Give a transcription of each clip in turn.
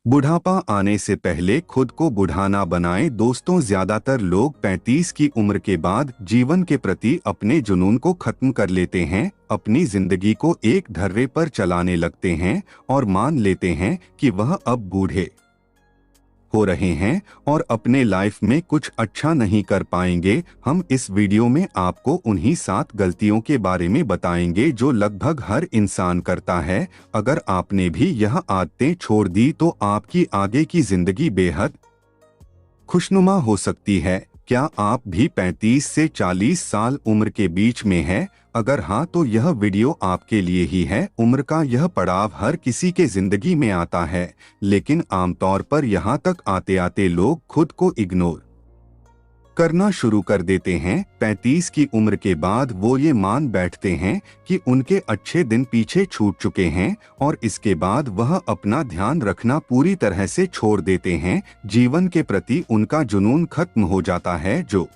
बुढ़ापा आने से पहले खुद को बूढ़ा ना बनाएं। दोस्तों, ज्यादातर लोग 35 की उम्र के बाद जीवन के प्रति अपने जुनून को खत्म कर लेते हैं, अपनी जिंदगी को एक ढर्रे पर चलाने लगते हैं और मान लेते हैं कि वह अब बूढ़े हो रहे हैं और अपने लाइफ में कुछ अच्छा नहीं कर पाएंगे। हम इस वीडियो में आपको उन्हीं 7 गलतियों के बारे में बताएंगे जो लगभग हर इंसान करता है। अगर आपने भी यह आदतें छोड़ दी तो आपकी आगे की जिंदगी बेहद खुशनुमा हो सकती है। क्या आप भी 35 से 40 साल उम्र के बीच में हैं? अगर हाँ, तो यह वीडियो आपके लिए ही है। उम्र का यह पड़ाव हर किसी के जिंदगी में आता है, लेकिन आमतौर पर यहाँ तक आते आते लोग खुद को इग्नोर करना शुरू कर देते हैं। 35 की उम्र के बाद वो ये मान बैठते हैं कि उनके अच्छे दिन पीछे छूट चुके हैं और इसके बाद वह अपना ध्यान रखना पूरी तरह से छोड़ देते हैं। जीवन के प्रति उनका जुनून खत्म हो जाता है, जो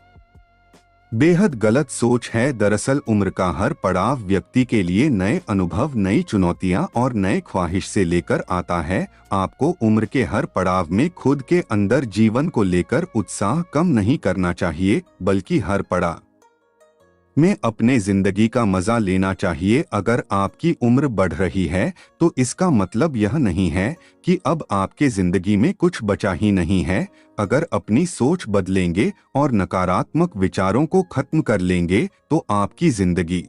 बेहद गलत सोच है। दरअसल उम्र का हर पड़ाव व्यक्ति के लिए नए अनुभव, नई चुनौतियां और नए ख्वाहिश से लेकर आता है। आपको उम्र के हर पड़ाव में खुद के अंदर जीवन को लेकर उत्साह कम नहीं करना चाहिए, बल्कि हर पड़ाव में अपने जिंदगी का मजा लेना चाहिए। अगर आपकी उम्र बढ़ रही है तो इसका मतलब यह नहीं है कि अब आपके जिंदगी में कुछ बचा ही नहीं है। अगर अपनी सोच बदलेंगे और नकारात्मक विचारों को खत्म कर लेंगे तो आपकी जिंदगी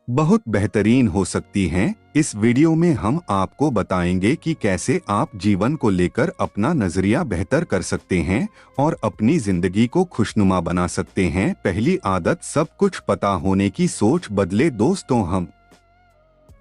बहुत बेहतरीन हो सकती है। इस वीडियो में हम आपको बताएंगे कि कैसे आप जीवन को लेकर अपना नजरिया बेहतर कर सकते हैं और अपनी जिंदगी को खुशनुमा बना सकते हैं। पहली आदत, सब कुछ पता होने की सोच बदले। दोस्तों, हम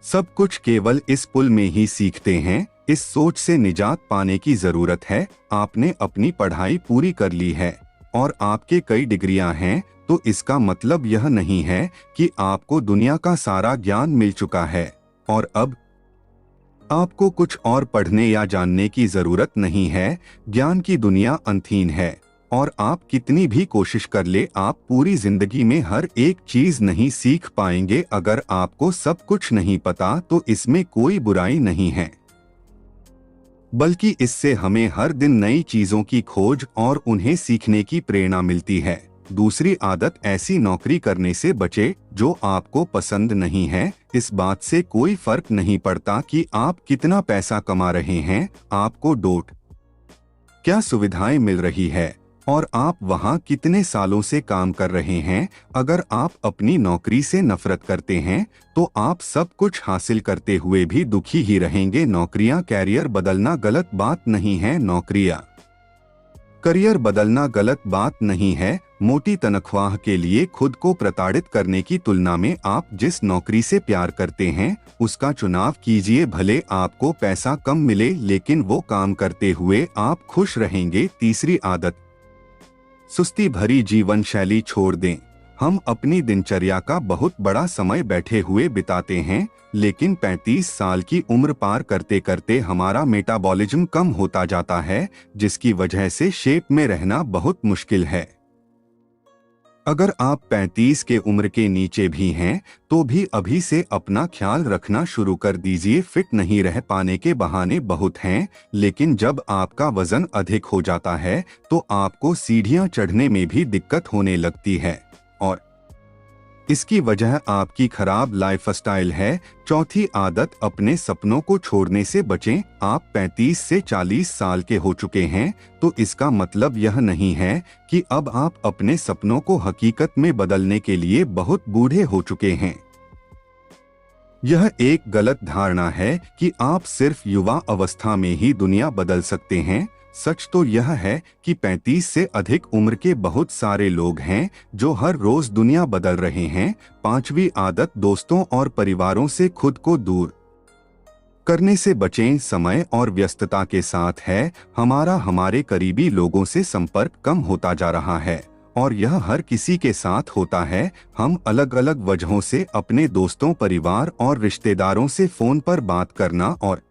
सब कुछ केवल इस पुल में ही सीखते हैं। इस सोच से निजात पाने की जरूरत है। आपने अपनी पढ़ाई पूरी कर ली है और आपके कई डिग्रियां हैं, तो इसका मतलब यह नहीं है कि आपको दुनिया का सारा ज्ञान मिल चुका है और अब आपको कुछ और पढ़ने या जानने की जरूरत नहीं है। ज्ञान की दुनिया अनंत है और आप कितनी भी कोशिश कर ले, आप पूरी जिंदगी में हर एक चीज नहीं सीख पाएंगे। अगर आपको सब कुछ नहीं पता तो इसमें कोई बुराई नहीं है, बल्कि इससे हमें हर दिन नई चीजों की खोज और उन्हें सीखने की प्रेरणा मिलती है। दूसरी आदत, ऐसी नौकरी करने से बचे जो आपको पसंद नहीं है। इस बात से कोई फर्क नहीं पड़ता कि आप कितना पैसा कमा रहे हैं, आपको डोट क्या सुविधाएं मिल रही है और आप वहां कितने सालों से काम कर रहे हैं। अगर आप अपनी नौकरी से नफरत करते हैं तो आप सब कुछ हासिल करते हुए भी दुखी ही रहेंगे। नौकरियां, कैरियर बदलना गलत बात नहीं है। करियर बदलना गलत बात नहीं है। मोटी तनख्वाह के लिए खुद को प्रताड़ित करने की तुलना में आप जिस नौकरी से प्यार करते हैं उसका चुनाव कीजिए। भले आपको पैसा कम मिले, लेकिन वो काम करते हुए आप खुश रहेंगे। तीसरी आदत, सुस्ती भरी जीवन शैली छोड़ दें। हम अपनी दिनचर्या का बहुत बड़ा समय बैठे हुए बिताते हैं, लेकिन 35 साल की उम्र पार करते करते हमारा मेटाबॉलिज्म कम होता जाता है, जिसकी वजह से शेप में रहना बहुत मुश्किल है। अगर आप 35 के उम्र के नीचे भी हैं तो भी अभी से अपना ख्याल रखना शुरू कर दीजिए। फिट नहीं रह पाने के बहाने बहुत हैं, लेकिन जब आपका वजन अधिक हो जाता है तो आपको सीढ़ियां चढ़ने में भी दिक्कत होने लगती है और इसकी वजह आपकी खराब लाइफस्टाइल है। चौथी आदत, अपने सपनों को छोड़ने से बचें। आप 35 से 40 साल के हो चुके हैं तो इसका मतलब यह नहीं है कि अब आप अपने सपनों को हकीकत में बदलने के लिए बहुत बूढ़े हो चुके हैं। यह एक गलत धारणा है कि आप सिर्फ युवा अवस्था में ही दुनिया बदल सकते हैं। सच तो यह है कि 35 से अधिक उम्र के बहुत सारे लोग हैं जो हर रोज दुनिया बदल रहे हैं। पांचवी आदत, दोस्तों और परिवारों से खुद को दूर करने से बचें। समय और व्यस्तता के साथ है हमारे करीबी लोगों से संपर्क कम होता जा रहा है और यह हर किसी के साथ होता है। हम अलग अलग वजहों से अपने दोस्तों, परिवार और रिश्तेदारों से फोन पर बात करना और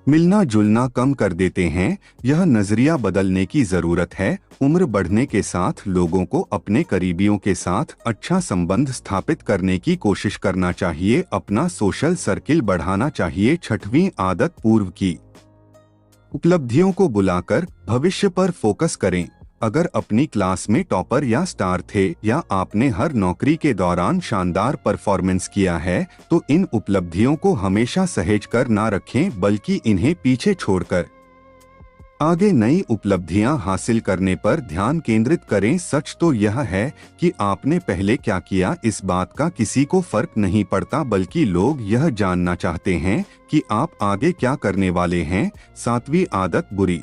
मिलना जुलना कम कर देते हैं। यह नजरिया बदलने की जरूरत है। उम्र बढ़ने के साथ लोगों को अपने करीबियों के साथ अच्छा संबंध स्थापित करने की कोशिश करना चाहिए, अपना सोशल सर्किल बढ़ाना चाहिए। छठवीं आदत, पूर्व की उपलब्धियों को बुलाकर भविष्य पर फोकस करें। अगर अपनी क्लास में टॉपर या स्टार थे या आपने हर नौकरी के दौरान शानदार परफॉर्मेंस किया है, तो इन उपलब्धियों को हमेशा सहेज कर ना रखें, बल्कि इन्हें पीछे छोड़कर आगे नई उपलब्धियां हासिल करने पर ध्यान केंद्रित करें। सच तो यह है कि आपने पहले क्या किया, इस बात का किसी को फर्क नहीं पड़ता, बल्कि लोग यह जानना चाहते हैं कि आप आगे क्या करने वाले हैं। 7वीं आदत, बुरी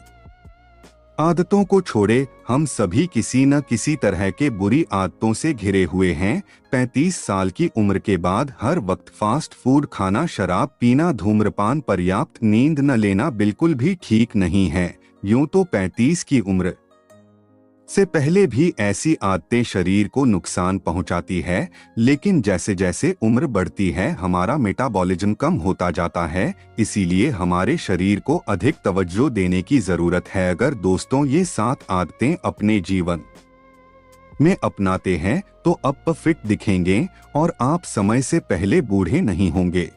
आदतों को छोड़े। हम सभी किसी न किसी तरह के बुरी आदतों से घिरे हुए हैं। 35 साल की उम्र के बाद हर वक्त फास्ट फूड खाना, शराब पीना, धूम्रपान, पर्याप्त नींद न लेना बिल्कुल भी ठीक नहीं है। यूं तो 35 की उम्र से पहले भी ऐसी आदतें शरीर को नुकसान पहुंचाती है, लेकिन जैसे जैसे उम्र बढ़ती है हमारा मेटाबॉलिज्म कम होता जाता है, इसीलिए हमारे शरीर को अधिक तवज्जो देने की जरूरत है। अगर दोस्तों ये 7 आदतें अपने जीवन में अपनाते हैं तो आप फिट दिखेंगे और आप समय से पहले बूढ़े नहीं होंगे।